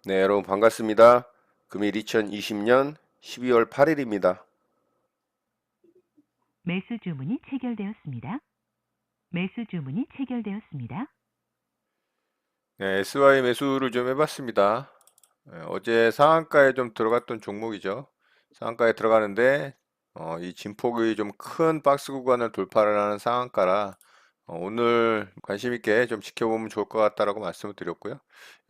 네, 여러분 반갑습니다. 금일 2020년 12월 8일입니다. 매수 주문이 체결되었습니다. 매수 주문이 체결되었습니다. 네, SY 매수를 좀 해봤습니다. 어제 상한가에 좀 들어갔던 종목이죠. 상한가에 들어가는데 이 진폭이 좀 큰 박스 구간을 돌파를 하는 상한가라 오늘 관심 있게 좀 지켜보면 좋을 것 같다라고 말씀을 드렸고요.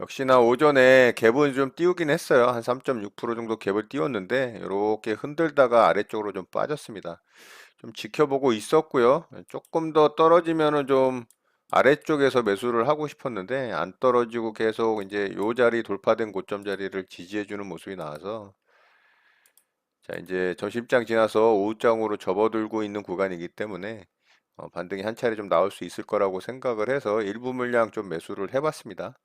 역시나 오전에 갭은 좀 띄우긴 했어요. 한 3.6% 정도 갭을 띄웠는데 이렇게 흔들다가 아래쪽으로 좀 빠졌습니다. 좀 지켜보고 있었고요. 조금 더 떨어지면은 좀 아래쪽에서 매수를 하고 싶었는데 안 떨어지고 계속 이제 요 자리 돌파된 고점 자리를 지지해주는 모습이 나와서 자 이제 점심장 지나서 오후장으로 접어들고 있는 구간이기 때문에 반등이 한 차례 좀 나올 수 있을 거라고 생각을 해서 일부 물량 좀 매수를 해봤습니다.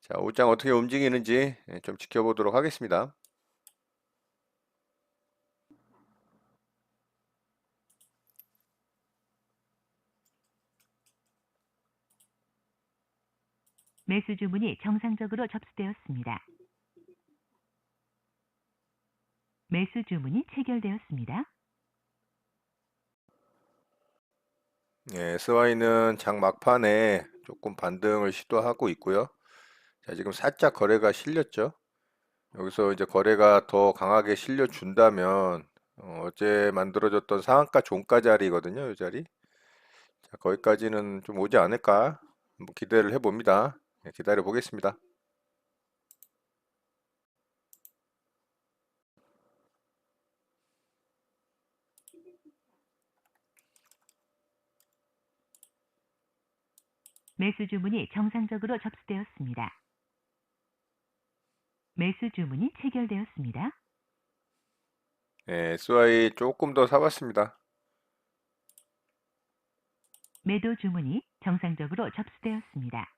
자 오후장 어떻게 움직이는지 좀 지켜보도록 하겠습니다. 매수 주문이 정상적으로 접수되었습니다. 매수 주문이 체결되었습니다. SY는 장 막판에 조금 반등을 시도하고 있고요. 자 지금 살짝 거래가 실렸죠. 여기서 이제 거래가 더 강하게 실려준다면 어제 만들어졌던 상한가 종가 자리거든요. 이 자리. 자, 거기까지는 좀 오지 않을까 한번 기대를 해봅니다. 네, 기다려 보겠습니다. 매수 주문이 정상적으로 접수되었습니다. 매수 주문이 체결되었습니다. 네, SY 조금 더 사봤습니다. 매도 주문이 정상적으로 접수되었습니다.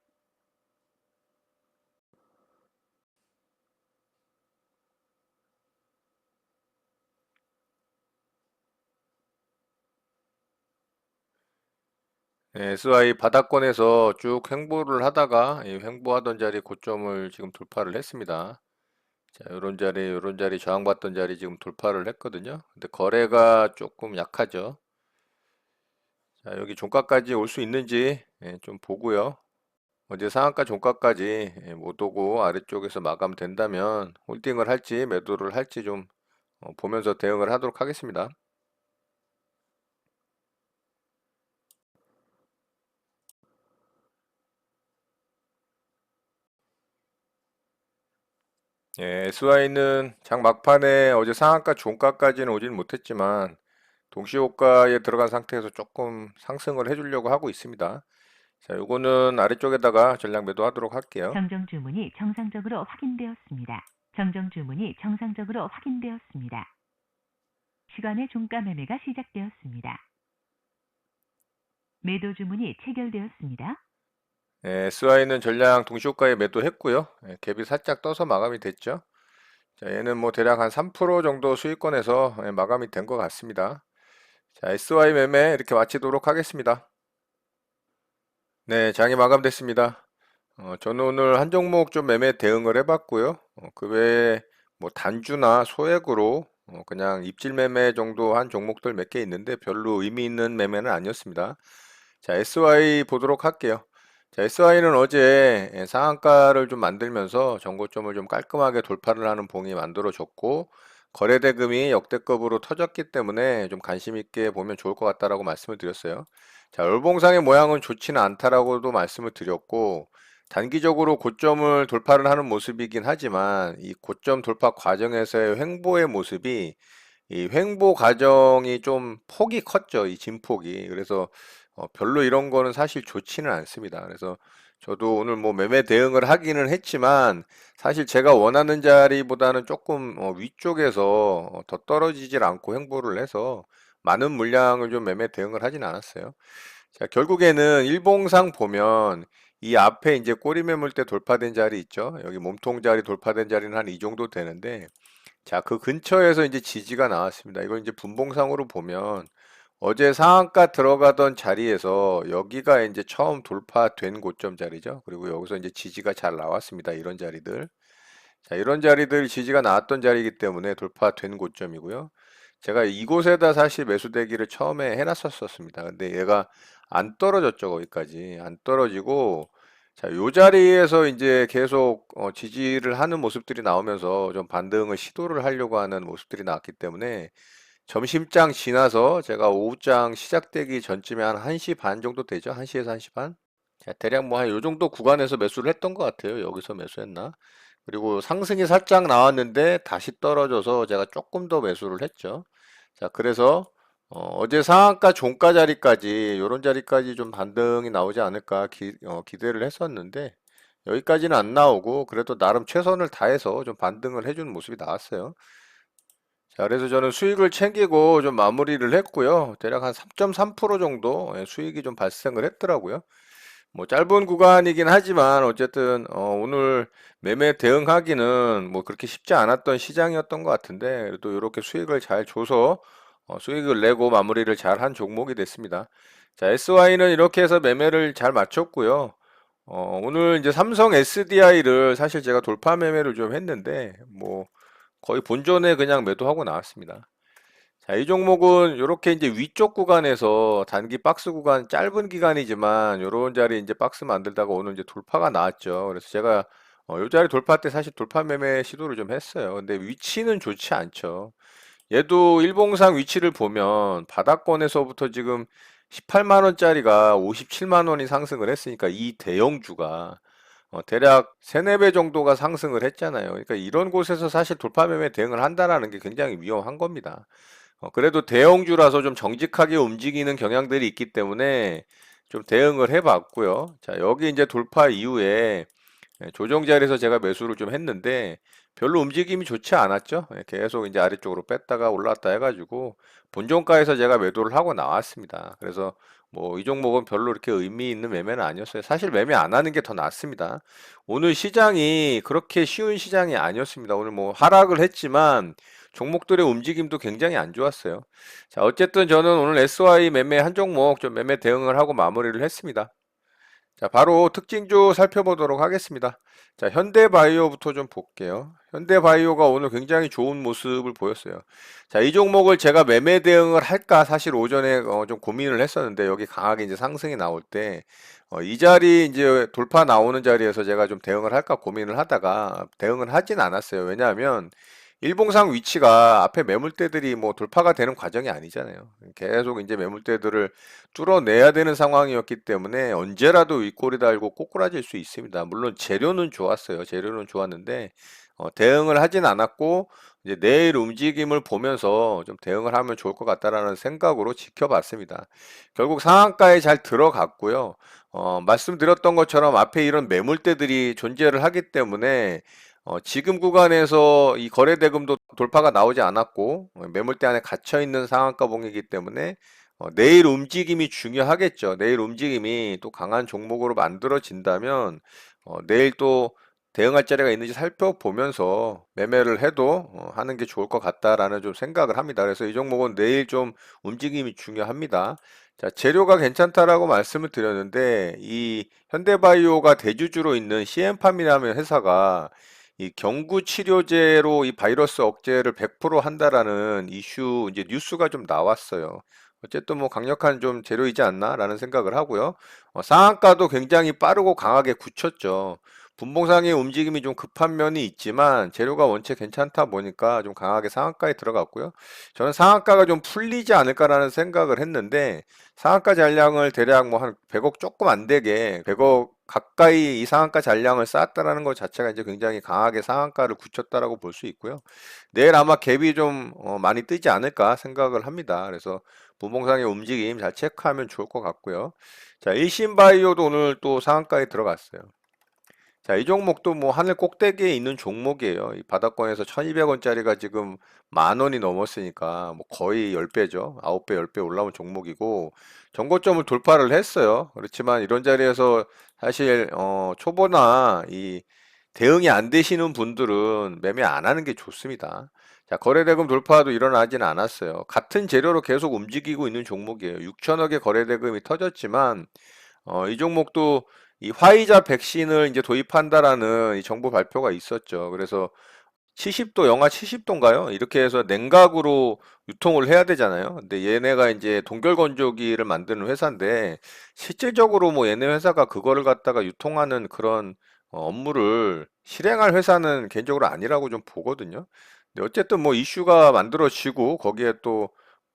네, SY 바닥권에서 쭉 횡보를 하다가 이 횡보하던 자리 고점을 지금 돌파를 했습니다. 자, 요런 자리 저항받던 자리 지금 돌파를 했거든요. 근데 거래가 조금 약하죠. 자, 여기 종가까지 올 수 있는지 좀 보고요. 어제 상한가 종가까지 못 오고 아래쪽에서 마감된다면 홀딩을 할지 매도를 할지 좀 보면서 대응을 하도록 하겠습니다. SY는 장 막판에 어제 상한가 종가까지는 오지는 못했지만 동시호가에 들어간 상태에서 조금 상승을 해주려고 하고 있습니다. 자, 요거는 아래쪽에다가 전량 매도하도록 할게요. 정정 주문이 정상적으로 확인되었습니다. 정정 주문이 정상적으로 확인되었습니다. 시간의 종가 매매가 시작되었습니다. 매도 주문이 체결되었습니다. SY는 전량 동시호가에 매도했고요. 갭이 살짝 떠서 마감이 됐죠. 자, 얘는 뭐 대략 한 3% 정도 수익권에서 마감이 된 것 같습니다. 자, SY 매매 이렇게 마치도록 하겠습니다. 네, 장이 마감됐습니다. 저는 오늘 한 종목 좀 매매 대응을 해봤고요. 그 외에 뭐 단주나 소액으로 그냥 입질 매매 정도 한 종목들 몇 개 있는데 별로 의미 있는 매매는 아니었습니다. 자, SY 보도록 할게요. 자, SY는 어제 상한가를 좀 만들면서 전고점을 좀 깔끔하게 돌파를 하는 봉이 만들어졌고 거래 대금이 역대급으로 터졌기 때문에 좀 관심 있게 보면 좋을 것 같다라고 말씀을 드렸어요. 자, 열봉상의 모양은 좋지는 않다라고도 말씀을 드렸고 단기적으로 고점을 돌파를 하는 모습이긴 하지만 이 고점 돌파 과정에서의 횡보의 모습이 이 횡보 과정이 좀 폭이 컸죠. 이 진폭이. 그래서 별로 이런 거는 사실 좋지는 않습니다. 그래서 저도 오늘 뭐 매매 대응을 하기는 했지만 사실 제가 원하는 자리보다는 조금 위쪽에서 더 떨어지질 않고 횡보를 해서 많은 물량을 좀 매매 대응을 하진 않았어요. 자, 결국에는 일봉상 보면 이 앞에 이제 꼬리 매물대 돌파된 자리 있죠. 여기 몸통 자리 돌파된 자리는 한 이 정도 되는데 자, 그 근처에서 이제 지지가 나왔습니다. 이걸 이제 분봉상으로 보면 어제 상한가 들어가던 자리에서 여기가 이제 처음 돌파된 고점 자리죠. 그리고 여기서 이제 지지가 잘 나왔습니다. 이런 자리들. 자, 이런 자리들이 지지가 나왔던 자리이기 때문에 돌파된 고점이고요. 제가 이곳에다 사실 매수 대기를 처음에 해놨었습니다. 근데 얘가 안 떨어졌죠, 거기까지. 안 떨어지고, 자, 요 자리에서 이제 계속 지지를 하는 모습들이 나오면서 좀 반등을 시도를 하려고 하는 모습들이 나왔기 때문에 점심장 지나서 제가 오후장 시작되기 전쯤에 한 1시 반 정도 되죠? 1시에서 1시 반? 자, 대략 뭐 한 요 정도 구간에서 매수를 했던 것 같아요. 여기서 매수했나? 그리고 상승이 살짝 나왔는데 다시 떨어져서 제가 조금 더 매수를 했죠. 자, 그래서 제 상한가 종가 자리까지 이런 자리까지 좀 반등이 나오지 않을까 기대를 했었는데 여기까지는 안 나오고 그래도 나름 최선을 다해서 좀 반등을 해주는 모습이 나왔어요. 자, 그래서 저는 수익을 챙기고 좀 마무리를 했고요. 대략 한 3.3% 정도 수익이 좀 발생을 했더라고요. 뭐 짧은 구간이긴 하지만 어쨌든 오늘 매매 대응하기는 뭐 그렇게 쉽지 않았던 시장이었던 것 같은데 그래도 이렇게 수익을 잘 줘서 수익을 내고 마무리를 잘 한 종목이 됐습니다. 자, SY는 이렇게 해서 매매를 잘 마쳤고요. 오늘 이제 삼성 SDI를 사실 제가 돌파 매매를 좀 했는데 뭐 거의 본전에 그냥 매도하고 나왔습니다. 자, 이 종목은 이렇게 이제 위쪽 구간에서 단기 박스 구간 짧은 기간이지만 요런 자리 이제 박스 만들다가 오늘 이제 돌파가 나왔죠. 그래서 제가 요 자리 돌파 때 사실 돌파 매매 시도를 좀 했어요. 근데 위치는 좋지 않죠. 얘도 일봉상 위치를 보면 바닥권에서부터 지금 18만 원짜리가 57만 원이 상승을 했으니까 이 대형주가 대략 3, 4배 정도가 상승을 했잖아요. 그러니까 이런 곳에서 사실 돌파 매매 대응을 한다라는 게 굉장히 위험한 겁니다. 그래도 대형주라서 좀 정직하게 움직이는 경향들이 있기 때문에 좀 대응을 해봤고요. 자, 여기 이제 돌파 이후에 조정 자리에서 제가 매수를 좀 했는데 별로 움직임이 좋지 않았죠. 계속 이제 아래쪽으로 뺐다가 올라왔다 해가지고 본종가에서 제가 매도를 하고 나왔습니다. 그래서 뭐 이 종목은 별로 이렇게 의미 있는 매매는 아니었어요. 사실 매매 안 하는 게 더 낫습니다. 오늘 시장이 그렇게 쉬운 시장이 아니었습니다. 오늘 뭐 하락을 했지만 종목들의 움직임도 굉장히 안 좋았어요. 자, 어쨌든 저는 오늘 SY 매매 한 종목 좀 매매 대응을 하고 마무리를 했습니다. 자, 바로 특징주 살펴보도록 하겠습니다. 자, 현대바이오부터 좀 볼게요. 현대바이오가 오늘 굉장히 좋은 모습을 보였어요. 자, 이 종목을 제가 매매 대응을 할까 사실 오전에 좀 고민을 했었는데 여기 강하게 이제 상승이 나올 때 이 자리 이제 돌파 나오는 자리에서 제가 좀 대응을 할까 고민을 하다가 대응을 하진 않았어요. 왜냐하면 일봉상 위치가 앞에 매물대들이 뭐 돌파가 되는 과정이 아니잖아요. 계속 이제 매물대들을 뚫어내야 되는 상황이었기 때문에 언제라도 윗골이 달고 꼬꾸라질 수 있습니다. 물론 재료는 좋았어요. 재료는 좋았는데 대응을 하진 않았고 이제 내일 움직임을 보면서 좀 대응을 하면 좋을 것 같다라는 생각으로 지켜봤습니다. 결국 상한가에 잘 들어갔고요. 말씀드렸던 것처럼 앞에 이런 매물대들이 존재를 하기 때문에 지금 구간에서 이 거래 대금도 돌파가 나오지 않았고 매물대 안에 갇혀 있는 상한가 봉이기 때문에 내일 움직임이 중요하겠죠. 내일 움직임이 또 강한 종목으로 만들어진다면 내일 또 대응할 자리가 있는지 살펴보면서 매매를 해도 하는 게 좋을 것 같다라는 좀 생각을 합니다. 그래서 이 종목은 내일 좀 움직임이 중요합니다. 자, 재료가 괜찮다라고 말씀을 드렸는데 이 현대바이오가 대주주로 있는 CM팜이라는 회사가 이 경구 치료제로 이 바이러스 억제를 100% 한다라는 이슈 이제 뉴스가 좀 나왔어요. 어쨌든 뭐 강력한 좀 재료이지 않나라는 생각을 하고요. 상한가도 굉장히 빠르고 강하게 굳혔죠. 분봉상의 움직임이 좀 급한 면이 있지만 재료가 원체 괜찮다 보니까 좀 강하게 상한가에 들어갔고요. 저는 상한가가 좀 풀리지 않을까라는 생각을 했는데 상한가 잔량을 대략 뭐 한 100억 조금 안 되게 100억 가까이 이 상한가 잔량을 쌓았다라는 것 자체가 이제 굉장히 강하게 상한가를 굳혔다라고 볼 수 있고요. 내일 아마 갭이 좀 많이 뜨지 않을까 생각을 합니다. 그래서 분봉상의 움직임 잘 체크하면 좋을 것 같고요. 자, 일신바이오도 오늘 또 상한가에 들어갔어요. 자, 이 종목도 뭐 하늘 꼭대기에 있는 종목이에요. 이 바닥권에서 1200원짜리가 지금 10,000원이 넘었으니까 뭐 거의 10배죠. 9배, 10배 올라온 종목이고 전고점을 돌파를 했어요. 그렇지만 이런 자리에서 사실 초보나 이 대응이 안 되시는 분들은 매매 안 하는 게 좋습니다. 자, 거래대금 돌파도 일어나진 않았어요. 같은 재료로 계속 움직이고 있는 종목이에요. 6천억의 거래대금이 터졌지만 이 종목도 이 화이자 백신을 이제 도입한다라는 이 정부 발표가 있었죠. 그래서 70도, 영하 70도인가요? 이렇게 해서 냉각으로 유통을 해야 되잖아요. 근데 얘네가 이제 동결건조기를 만드는 회사인데, 실질적으로 뭐 얘네 회사가 그거를 갖다가 유통하는 그런 업무를 실행할 회사는 개인적으로 아니라고 좀 보거든요. 근데 어쨌든 뭐 이슈가 만들어지고, 거기에 또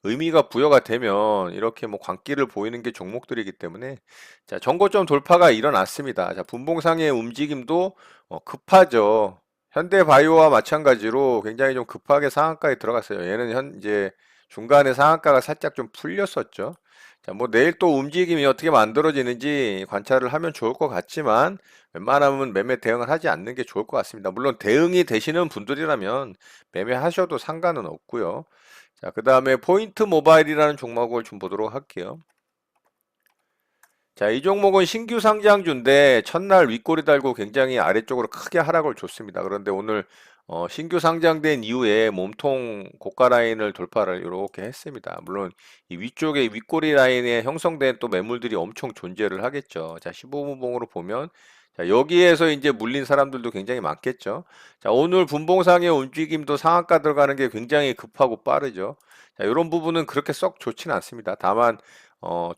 의미가 부여가 되면 이렇게 뭐 광기를 보이는 게 종목들이기 때문에, 자, 전고점 돌파가 일어났습니다. 자, 분봉상의 움직임도 급하죠. 현대바이오와 마찬가지로 굉장히 좀 급하게 상한가에 들어갔어요. 얘는 이제 중간에 상한가가 살짝 좀 풀렸었죠. 자, 뭐 내일 또 움직임이 어떻게 만들어지는지 관찰을 하면 좋을 것 같지만 웬만하면 매매 대응을 하지 않는 게 좋을 것 같습니다. 물론 대응이 되시는 분들이라면 매매하셔도 상관은 없고요. 자, 그 다음에 포인트 모바일이라는 종목을 좀 보도록 할게요. 자, 이 종목은 신규 상장주인데 첫날 윗꼬리 달고 굉장히 아래쪽으로 크게 하락을 줬습니다. 그런데 오늘 신규 상장된 이후에 몸통 고가 라인을 돌파를 이렇게 했습니다. 물론 이 위쪽에 윗꼬리 라인에 형성된 또 매물들이 엄청 존재를 하겠죠. 자, 15분봉으로 보면 자, 여기에서 이제 물린 사람들도 굉장히 많겠죠. 자, 오늘 분봉상의 움직임도 상한가 들어가는 게 굉장히 급하고 빠르죠. 자, 이런 부분은 그렇게 썩 좋지는 않습니다. 다만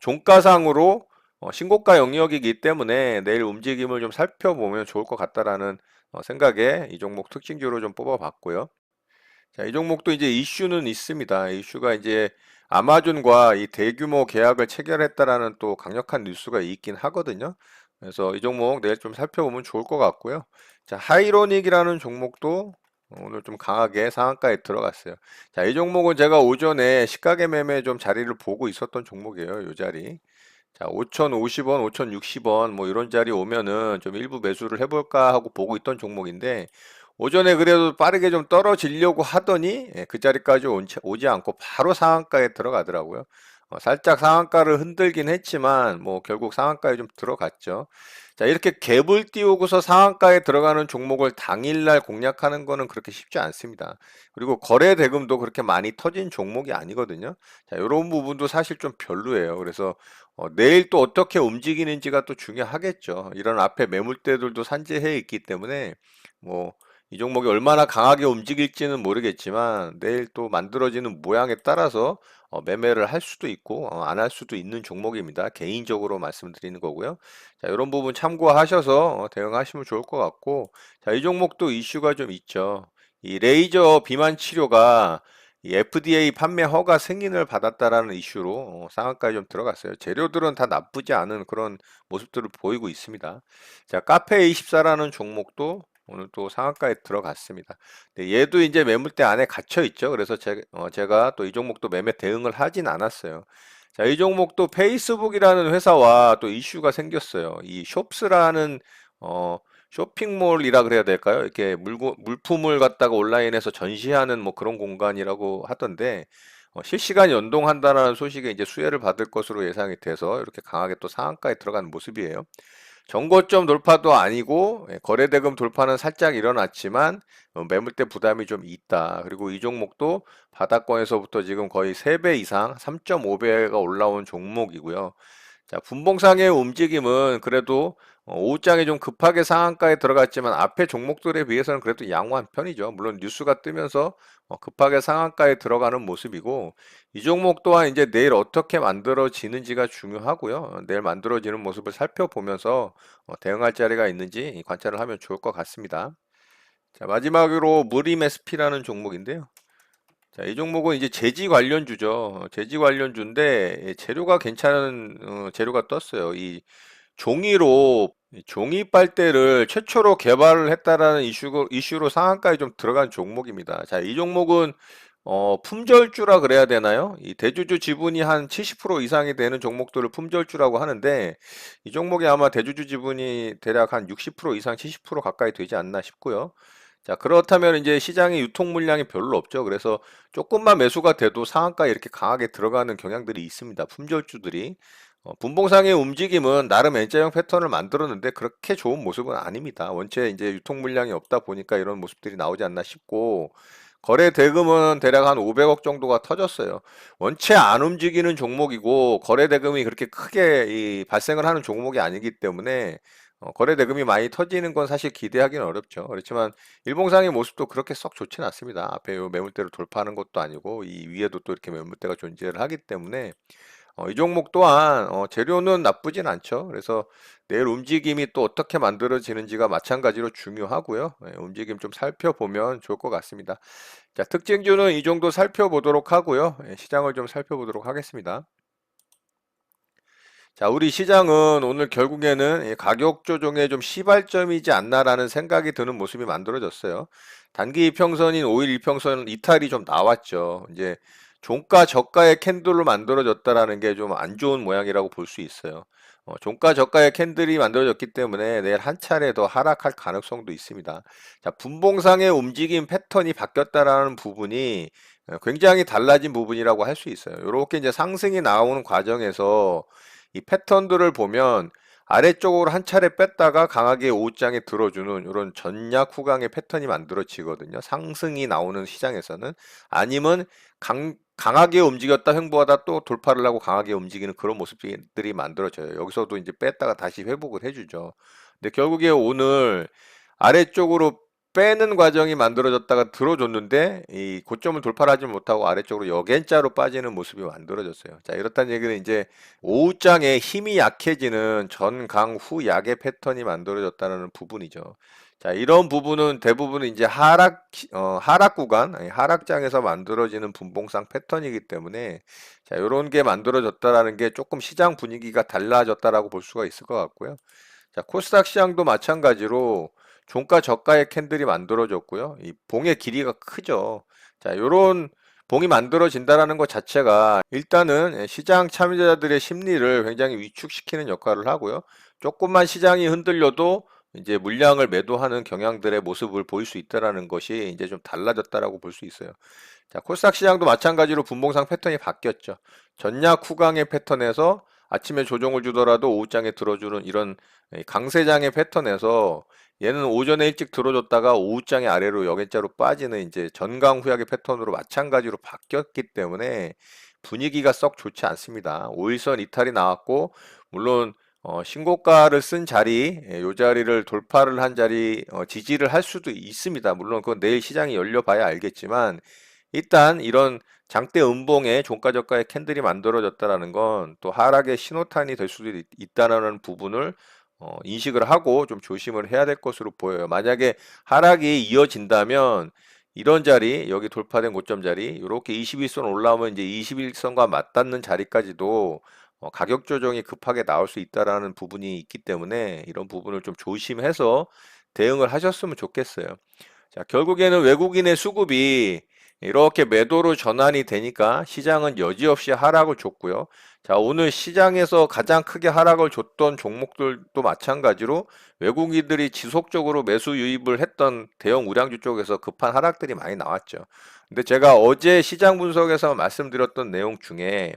종가상으로 신고가 영역이기 때문에 내일 움직임을 좀 살펴보면 좋을 것 같다라는 생각에 이 종목 특징주로 좀 뽑아봤고요. 자, 이 종목도 이제 이슈는 있습니다. 이슈가 이제 아마존과 이 대규모 계약을 체결했다라는 또 강력한 뉴스가 있긴 하거든요. 그래서 이 종목 내일 좀 살펴보면 좋을 것 같고요. 자, 하이로닉이라는 종목도 오늘 좀 강하게 상한가에 들어갔어요. 자, 이 종목은 제가 오전에 시가개 매매 좀 자리를 보고 있었던 종목이에요. 이 자리. 자, 5,050원, 5,060원 뭐 이런 자리 오면은 좀 일부 매수를 해볼까 하고 보고 있던 종목인데 오전에 그래도 빠르게 좀 떨어지려고 하더니 그 자리까지 오지 않고 바로 상한가에 들어가더라고요. 살짝 상한가를 흔들긴 했지만 뭐 결국 상한가에 좀 들어갔죠. 자, 이렇게 갭을 띄우고서 상한가에 들어가는 종목을 당일날 공략하는 거는 그렇게 쉽지 않습니다. 그리고 거래 대금도 그렇게 많이 터진 종목이 아니거든요. 자, 이런 부분도 사실 좀 별로예요. 그래서 내일 또 어떻게 움직이는지가 또 중요하겠죠. 이런 앞에 매물대들도 산재해 있기 때문에 뭐 이 종목이 얼마나 강하게 움직일지는 모르겠지만 내일 또 만들어지는 모양에 따라서 매매를 할 수도 있고 안 할 수도 있는 종목입니다. 개인적으로 말씀드리는 거고요. 자, 이런 부분 참고하셔서 대응하시면 좋을 것 같고, 자, 이 종목도 이슈가 좀 있죠. 이 레이저 비만 치료가 이 FDA 판매 허가 승인을 받았다라는 이슈로 상한가에 좀 들어갔어요. 재료들은 다 나쁘지 않은 그런 모습들을 보이고 있습니다. 자, 카페24라는 종목도 오늘 또 상한가에 들어갔습니다. 네, 얘도 이제 매물대 안에 갇혀 있죠. 그래서 제가 또 이 종목도 매매 대응을 하진 않았어요. 자, 이 종목도 페이스북이라는 회사와 또 이슈가 생겼어요. 이 숍스라는 어, 쇼핑몰이라 그래야 될까요? 이렇게 물품을 갖다가 온라인에서 전시하는 뭐 그런 공간이라고 하던데 실시간 연동한다는 소식에 이제 수혜를 받을 것으로 예상이 돼서 이렇게 강하게 또 상한가에 들어가는 모습이에요. 정고점 돌파도 아니고 거래대금 돌파는 살짝 일어났지만 매물대 부담이 좀 있다. 그리고 이 종목도 바닥권에서부터 지금 거의 3배 이상 3.5배가 올라온 종목이고요. 자, 분봉상의 움직임은 그래도 오후장에 좀 급하게 상한가에 들어갔지만 앞에 종목들에 비해서는 그래도 양호한 편이죠. 물론 뉴스가 뜨면서 급하게 상한가에 들어가는 모습이고 이 종목 또한 이제 내일 어떻게 만들어지는지가 중요하고요. 내일 만들어지는 모습을 살펴보면서 대응할 자리가 있는지 관찰을 하면 좋을 것 같습니다. 자, 마지막으로 무림SP라는 종목인데요. 자, 이 종목은 이제 제지 관련주죠. 제지 관련주인데 재료가 괜찮은 재료가 떴어요. 이 종이로 종이 빨대를 최초로 개발을 했다라는 이슈로 상한가에 좀 들어간 종목입니다. 자, 이 종목은 품절주라 그래야 되나요? 이 대주주 지분이 한 70% 이상이 되는 종목들을 품절주라고 하는데 이 종목이 아마 대주주 지분이 대략 한 60% 이상 70% 가까이 되지 않나 싶고요. 자, 그렇다면 이제 시장에 유통 물량이 별로 없죠. 그래서 조금만 매수가 돼도 상한가에 이렇게 강하게 들어가는 경향들이 있습니다. 품절주들이. 분봉상의 움직임은 나름 N자형 패턴을 만들었는데 그렇게 좋은 모습은 아닙니다. 원체 이제 유통 물량이 없다 보니까 이런 모습들이 나오지 않나 싶고 거래 대금은 대략 한 500억 정도가 터졌어요. 원체 안 움직이는 종목이고 거래 대금이 그렇게 크게 발생을 하는 종목이 아니기 때문에 거래 대금이 많이 터지는 건 사실 기대하기는 어렵죠. 그렇지만 일봉상의 모습도 그렇게 썩 좋지는 않습니다. 앞에 요 매물대로 돌파하는 것도 아니고 이 위에도 또 이렇게 매물대가 존재를 하기 때문에 이 종목 또한 재료는 나쁘진 않죠. 그래서 내일 움직임이 또 어떻게 만들어지는지가 마찬가지로 중요하고요. 움직임 좀 살펴보면 좋을 것 같습니다. 자, 특징주는 이 정도 살펴보도록 하고요. 시장을 좀 살펴보도록 하겠습니다. 자, 우리 시장은 오늘 결국에는 이 가격 조정의 좀 시발점이지 않나라는 생각이 드는 모습이 만들어졌어요. 단기 이평선인 5일 이평선 이탈이 좀 나왔죠. 이제 종가 저가의 캔들로 만들어졌다라는 게 좀 안 좋은 모양이라고 볼 수 있어요. 종가 저가의 캔들이 만들어졌기 때문에 내일 한 차례 더 하락할 가능성도 있습니다. 자, 분봉상의 움직임 패턴이 바뀌었다라는 부분이 굉장히 달라진 부분이라고 할 수 있어요. 이렇게 이제 상승이 나오는 과정에서 이 패턴들을 보면 아래쪽으로 한 차례 뺐다가 강하게 오장에 들어주는 이런 전략 후강의 패턴이 만들어지거든요. 상승이 나오는 시장에서는 아니면 강하게 움직였다 횡보하다 또 돌파를 하고 강하게 움직이는 그런 모습들이 만들어져요. 여기서도 이제 뺐다가 다시 회복을 해주죠. 근데 결국에 오늘 아래쪽으로 빼는 과정이 만들어졌다가 들어줬는데 이 고점을 돌파를 하지 못하고 아래쪽으로 역N자로 빠지는 모습이 만들어졌어요. 자, 이렇다는 얘기는 이제 오후장에 힘이 약해지는 전강 후 약의 패턴이 만들어졌다는 부분이죠. 자, 이런 부분은 대부분 이제 하락 구간, 아니, 하락장에서 만들어지는 분봉상 패턴이기 때문에 자, 이런 게 만들어졌다라는 게 조금 시장 분위기가 달라졌다라고 볼 수가 있을 것 같고요. 자, 코스닥 시장도 마찬가지로 종가 저가의 캔들이 만들어졌고요. 이 봉의 길이가 크죠. 자, 요런 봉이 만들어진다라는 것 자체가 일단은 시장 참여자들의 심리를 굉장히 위축시키는 역할을 하고요. 조금만 시장이 흔들려도 이제 물량을 매도하는 경향들의 모습을 보일 수 있다라는 것이 이제 좀 달라졌다라고 볼 수 있어요. 자, 코스닥 시장도 마찬가지로 분봉상 패턴이 바뀌었죠. 전략 후강의 패턴에서 아침에 조정을 주더라도 오후장에 들어주는 이런 강세장의 패턴에서 얘는 오전에 일찍 들어줬다가 오후장에 아래로 역N자로 빠지는 이제 전강 후약의 패턴으로 마찬가지로 바뀌었기 때문에 분위기가 썩 좋지 않습니다. 5일선 이탈이 나왔고 물론 신고가를 쓴 자리, 요 자리를 돌파를 한 자리 지지를 할 수도 있습니다. 물론 그건 내일 시장이 열려봐야 알겠지만 일단 이런 장대 음봉에 종가 저가의 캔들이 만들어졌다라는 건 또 하락의 신호탄이 될 수도 있다는 부분을 인식을 하고 좀 조심을 해야 될 것으로 보여요. 만약에 하락이 이어진다면 이런 자리, 여기 돌파된 고점 자리, 이렇게 21선 올라오면 이제 21선과 맞닿는 자리까지도 가격 조정이 급하게 나올 수 있다라는 부분이 있기 때문에 이런 부분을 좀 조심해서 대응을 하셨으면 좋겠어요. 자, 결국에는 외국인의 수급이 이렇게 매도로 전환이 되니까 시장은 여지없이 하락을 줬고요. 자, 오늘 시장에서 가장 크게 하락을 줬던 종목들도 마찬가지로 외국인들이 지속적으로 매수 유입을 했던 대형 우량주 쪽에서 급한 하락들이 많이 나왔죠. 근데 제가 어제 시장 분석에서 말씀드렸던 내용 중에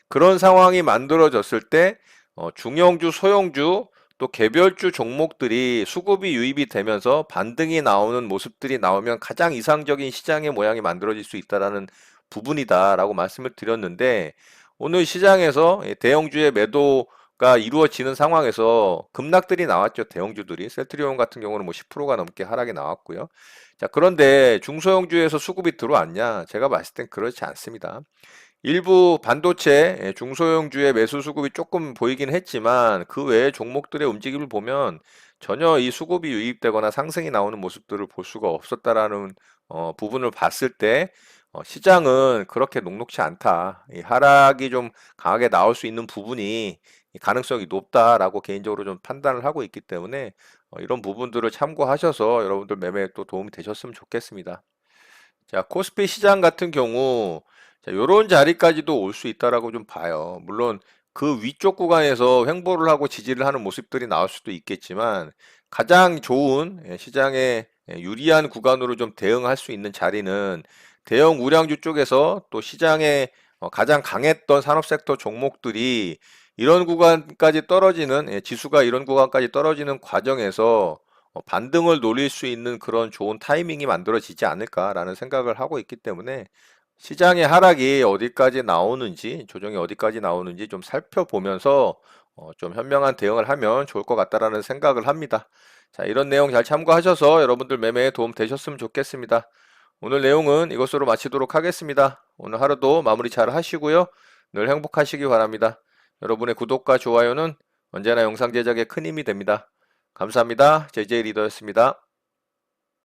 그런 상황이 만들어졌을 때 중형주, 소형주, 또 개별주 종목들이 수급이 유입이 되면서 반등이 나오는 모습들이 나오면 가장 이상적인 시장의 모양이 만들어질 수 있다라는 부분이다라고 말씀을 드렸는데 오늘 시장에서 대형주의 매도가 이루어지는 상황에서 급락들이 나왔죠. 대형주들이 셀트리온 같은 경우는 뭐 10%가 넘게 하락이 나왔고요. 자, 그런데 중소형주에서 수급이 들어왔냐? 제가 봤을 땐 그렇지 않습니다. 일부 반도체 중소형주의 매수 수급이 조금 보이긴 했지만 그 외의 종목들의 움직임을 보면 전혀 이 수급이 유입되거나 상승이 나오는 모습들을 볼 수가 없었다라는 부분을 봤을 때 시장은 그렇게 녹록치 않다. 이 하락이 좀 강하게 나올 수 있는 부분이 가능성이 높다라고 개인적으로 좀 판단을 하고 있기 때문에 이런 부분들을 참고하셔서 여러분들 매매에 또 도움이 되셨으면 좋겠습니다. 자, 코스피 시장 같은 경우 자, 요런 자리까지도 올 수 있다라고 좀 봐요. 물론 그 위쪽 구간에서 횡보를 하고 지지를 하는 모습들이 나올 수도 있겠지만 가장 좋은 시장에 유리한 구간으로 좀 대응할 수 있는 자리는 대형 우량주 쪽에서 또 시장에 가장 강했던 산업 섹터 종목들이 이런 구간까지 떨어지는 지수가 이런 구간까지 떨어지는 과정에서 반등을 노릴 수 있는 그런 좋은 타이밍이 만들어지지 않을까라는 생각을 하고 있기 때문에 시장의 하락이 어디까지 나오는지, 조정이 어디까지 나오는지 좀 살펴보면서 좀 현명한 대응을 하면 좋을 것 같다라는 생각을 합니다. 자, 이런 내용 잘 참고하셔서 여러분들 매매에 도움 되셨으면 좋겠습니다. 오늘 내용은 이것으로 마치도록 하겠습니다. 오늘 하루도 마무리 잘 하시고요. 늘 행복하시기 바랍니다. 여러분의 구독과 좋아요는 언제나 영상 제작에 큰 힘이 됩니다. 감사합니다. JJ 리더였습니다.